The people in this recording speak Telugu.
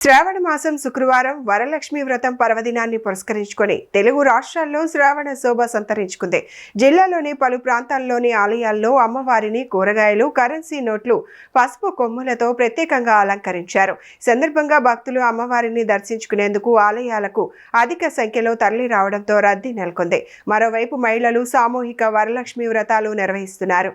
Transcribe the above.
శ్రావణ మాసం శుక్రవారం వరలక్ష్మి వ్రతం పర్వదినాన్ని పురస్కరించుకొని తెలుగు రాష్ట్రాల్లో శ్రావణ శోభ సంతరించుకుంది. జిల్లాలోని పలు ప్రాంతాల్లోని ఆలయాల్లో అమ్మవారిని కూరగాయలు, కరెన్సీ నోట్లు, పసుపు కొమ్ములతో ప్రత్యేకంగా అలంకరించారు. సందర్భంగా భక్తులు అమ్మవారిని దర్శించుకునేందుకు ఆలయాలకు అధిక సంఖ్యలో తరలి రావడంతో రద్దీ నెలకొంది. మరోవైపు మహిళలు సామూహిక వరలక్ష్మి వ్రతాలు నిర్వహిస్తున్నారు.